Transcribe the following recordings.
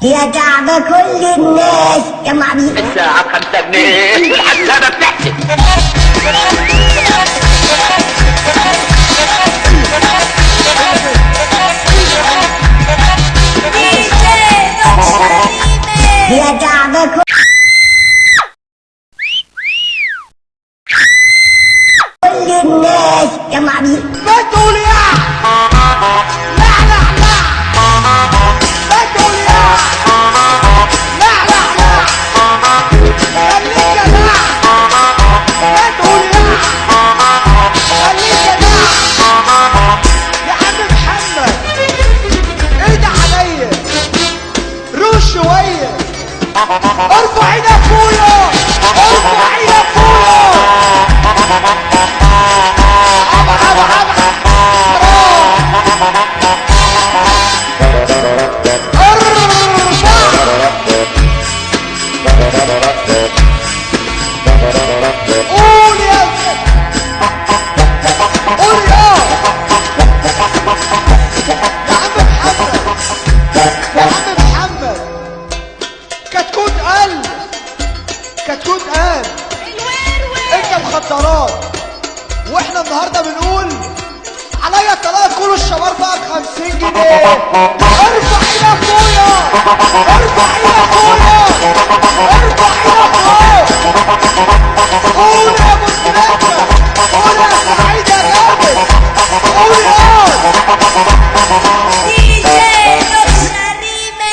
يا كعب كل الناس يا معبي الساعة ب5 جنيه والحسابة بتحسب. يا كعب كل الناس يا معبي ما تقول يا لا لا لا ما تقول يا لا لا لا خليك لا ما تقول يا خليك لا يا عم محمد ايد عليا روح شويه ارفع ايدك فوقيا ارفع ايدك فوقيا قول يا قول يا عم محمد كتكوت قلب كتكوت قلب انت مخدرات واحنا النهارده بنقول عليا الطلاق كل الشباب بقى ب50 جنيه ارفع ايدك فوقيا ارفع ايدك فوقيا ارفع ايدك فوق قول يا ابو السلامه قول يا سعيد يا جامد قول يا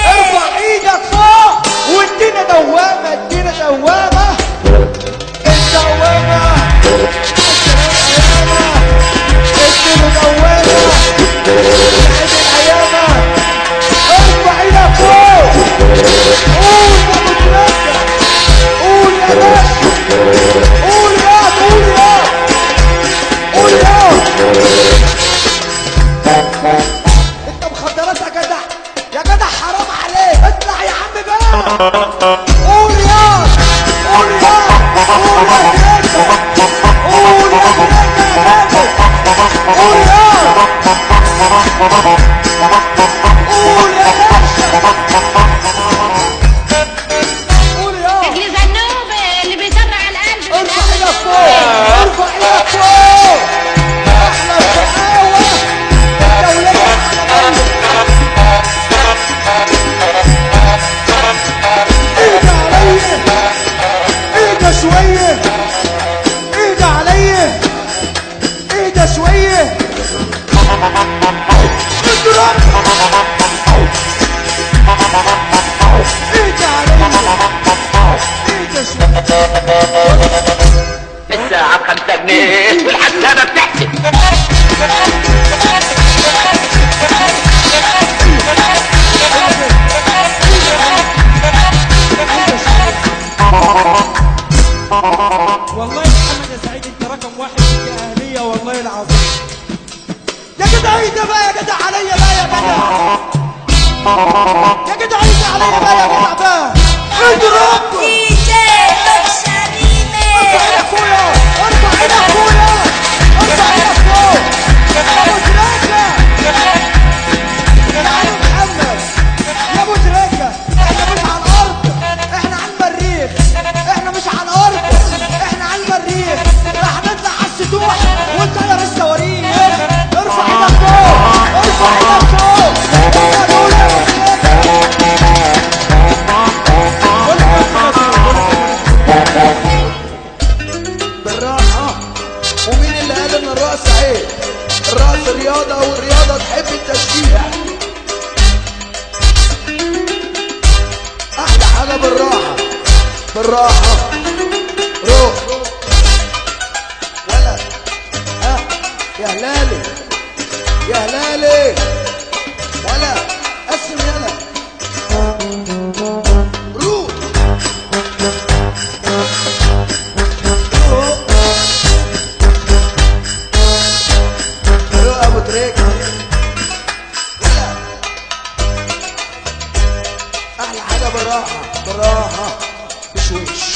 ارفع ايدك فوق وادينا دوامه ادينا دوامه الدوامه ادينا دوامه سعيد الايامه ارفع ايدك فوق قول يا ابو السلامه قول يا باشا قول يا قول يا قول يا انت مخدرات يا جدع يا جدع حرام عليك اطلع يا عم بقى قول يا قول يا قول يا سيدة قول يا سيدة يا جامد قول يا قول يا باشا قول يا شكل زنوب اللي بيسرع القلب ارفع ايدك فوق ارفع ايدك فوق احنا الشقاوة الدولية اهدى شوية اهدى عليا اهدى شوية اضرب اهدى عليا اهدى شوية الساعة ب5 جنيه والحسابة بتحسب. والله يا محمد يا سعيد انت رقم واحد في اهلية والله العظيم يا جدع اهدى بقى يا جدع عليا بقى يا جدع يا جدع اهدى عليا بقى يا جدع بقى اضرب ارفع ايدك فوقيا ارفع ايدك فوقيا ارفع ايدك فوق يا ابو تراكة يا عم محمد يا ابو تراكة احنا مش على الارض احنا على المريخ احنا مش على الارض احنا على المريخ راح نطلع على السطوح ونطير الصواريخ ارفع ايدك فوق ارفع ايدك فوق يا دول يا ابو تراكة بالراحة ومين اللي قال ان الرقص عيب؟ الرقص رياضة والرياضة تحب التشجيع. احلى حاجة بالراحة بالراحة روح ولا ها يا هلالي يا هلالي ولا قسم يلا روح روح ابو تريكة ولا احلى حاجة بالراحة بالراحة بشويش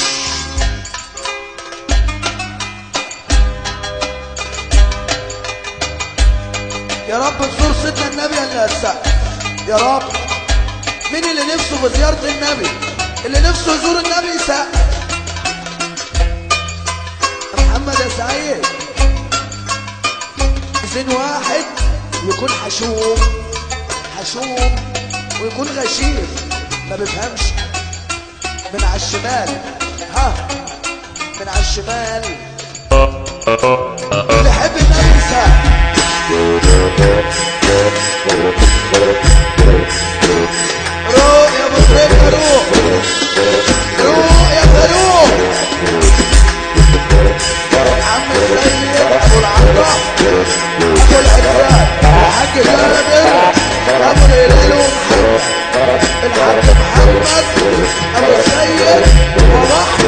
يا رب تزور سيدنا النبي اللي هتسقف يا رب مين اللي نفسه بزيارة النبي؟ اللي نفسه يزور النبي يسقف. محمد يا سعيد، عايزين واحد يكون حشوم ويكون غشيم ما بيفهمش. من على الشمال، ها من على الشمال اللي يحب النبي يسقف. روح يا ابو تريكة، روح يا فاروق. عم السيد ابو العطا، ابو العزات، الحاج جابر، ابو الهلال ومحمد، الحاج محمد، ابو السيد وبحر.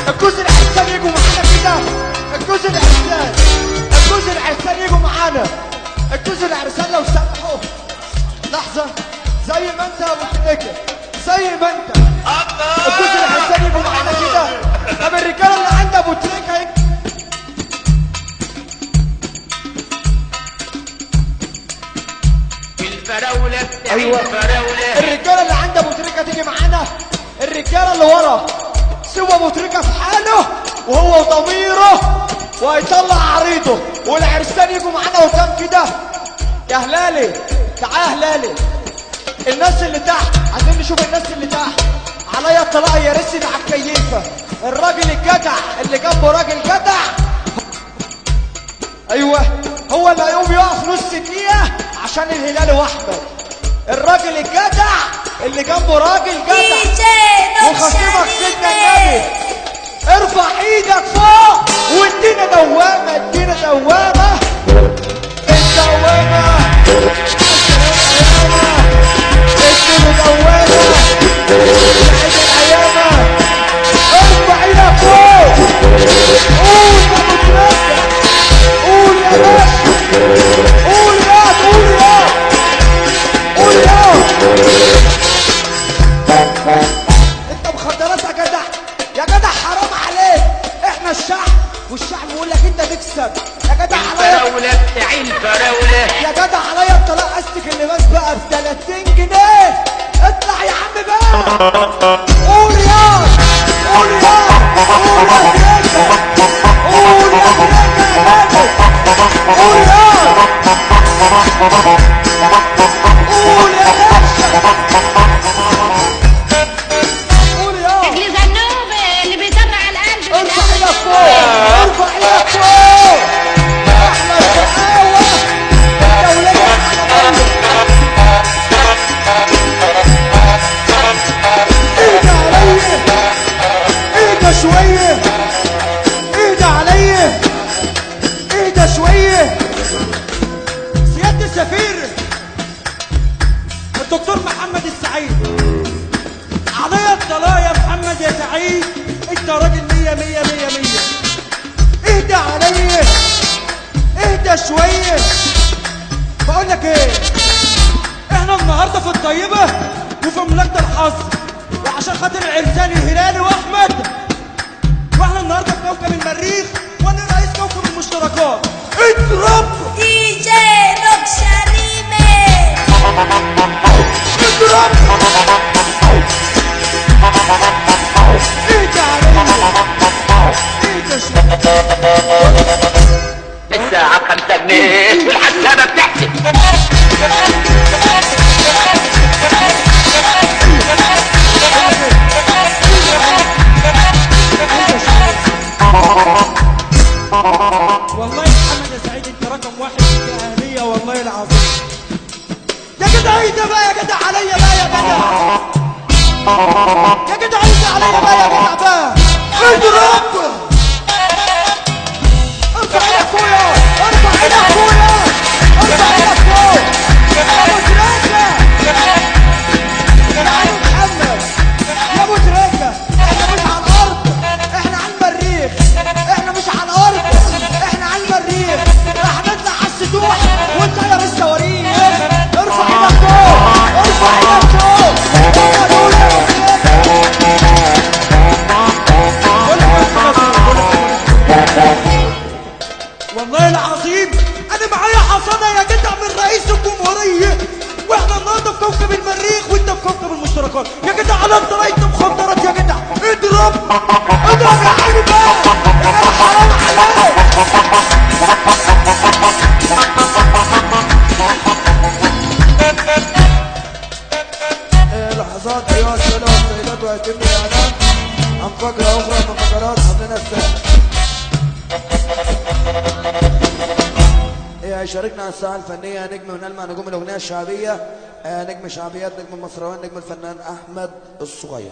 الجزء العرسان يجوا معانا كده. الجزء العرسان معانا الجوز العرسان لو سمحوا لحظة، زي ما انت يا ابو تريكة، زي ما انت الجوز العرسان يجوا معانا كده. طب الرجالة اللي عند ابو تريكة الفراولة ايوه الفراولة. الرجالة اللي عند ابو تريكة تيجي معانا. الرجالة اللي ورا سوى ابو تريكة في حاله وهو وضميره وهيطلع عريضه، والعرسان يجوا معانا قدام كده. يا هلالي تعال يا هلالي. الناس اللي تحت عايزين نشوف الناس اللي تحت. عليا الطلاق يا رسي على الكيفه. الراجل الجدع اللي جنبه راجل جدع، ايوه هو اللي هيقوم يقف نص دقيقه عشان الهلال واحمد. الراجل الجدع اللي جنبه راجل جدع وخصيمك سيدنا النبي. ارفع ايدك فوق وادينا دوامه، ادينا دوامه الدوامه ادينا دوامه عيد الايامه. ارفع ايدك فوق قول يا ابو تريكة، قول يا باشا، قول يا قول يا قول يا. انت مخدرات يا جدع، يا جدع حرام عليك. احنا الشعب والشعب بيقول لك انت تكسب. يا جدع عليا الفراولة بتاعي الفراولة. يا جدع عليا الطلاق استك اللباس بقى ب 30 جنيه. اطلع يا عم بقى قول يا قول يا قول يا تريكة، قول يا تريكة يا غالي، قول يا قول يا باشا، قول يا. اجلي زنوبة اللي بيسرع القلب. ارفع ايدك فوق، ارفع ايدك فوق. احنا الشقاوة الدولية على ايدي شوية، ايدي عليا، ايدي شوية. سيادة السفير الدكتور محمد السعيد، عليا الطلاق يا محمد يا سعيد. انت راجل مية مية مية مية. اهدى عليا، اهدى شوية. بقول لك ايه، احنا النهارده في الطيبة وفي مملكة الحظ، وعشان خاطر العرسان الهلالي واحمد، واحنا النهارده في كوكب المريخ وانا رئيس كوكب المشتركات. اضرب دي جي نكشة ريميكس. اضرب ايدي عليا، ايدي شوية. الساعة ب5 جنيه والحسابة بتحسب. والله يا محمد يا سعيد انت رقم واحد في الاهليه والله العظيم. يا جدع ايه ده بقى، يا جدع عليا بقى، يا جدع يا جدع ايه ده عليا بقى، يا جدع بقى اضرب. ارفع ايدك فوق يا، ارفع ايدك فوق يا، ارفع ايدك فوق. ابو تريكة يا ابو محمد، يا ابو تريكة احنا مش على الارض، احنا على المريخ. احنا مش على الارض، احنا على المريخ. راح نطلع على السطوح ونطير الصواريخ. ارفع ايدك فوق، ارفع ايدك فوق. قول يا ابو تريكة. والله العظيم انا معايا حصانه يا جدع من رئيس الجمهوريه، واحنا النهارده في كوكب المريخ وانت في كوكب المشتركات. يا جدع على طريقه مخدرات يا جدع. اضرب اضرب يا عيني بقى، يا جدع حرام عليك. لحظات ايها الساده والسيدات، ويتم الاعلان عن فقره اخرى من فقرات حفلنا الثاني. هيشاركنا الساعة الفنية نجم من ألمع نجوم الأغنية الشعبية، نجم شعبيات، نجم المصروان، نجم الفنان أحمد الصغير.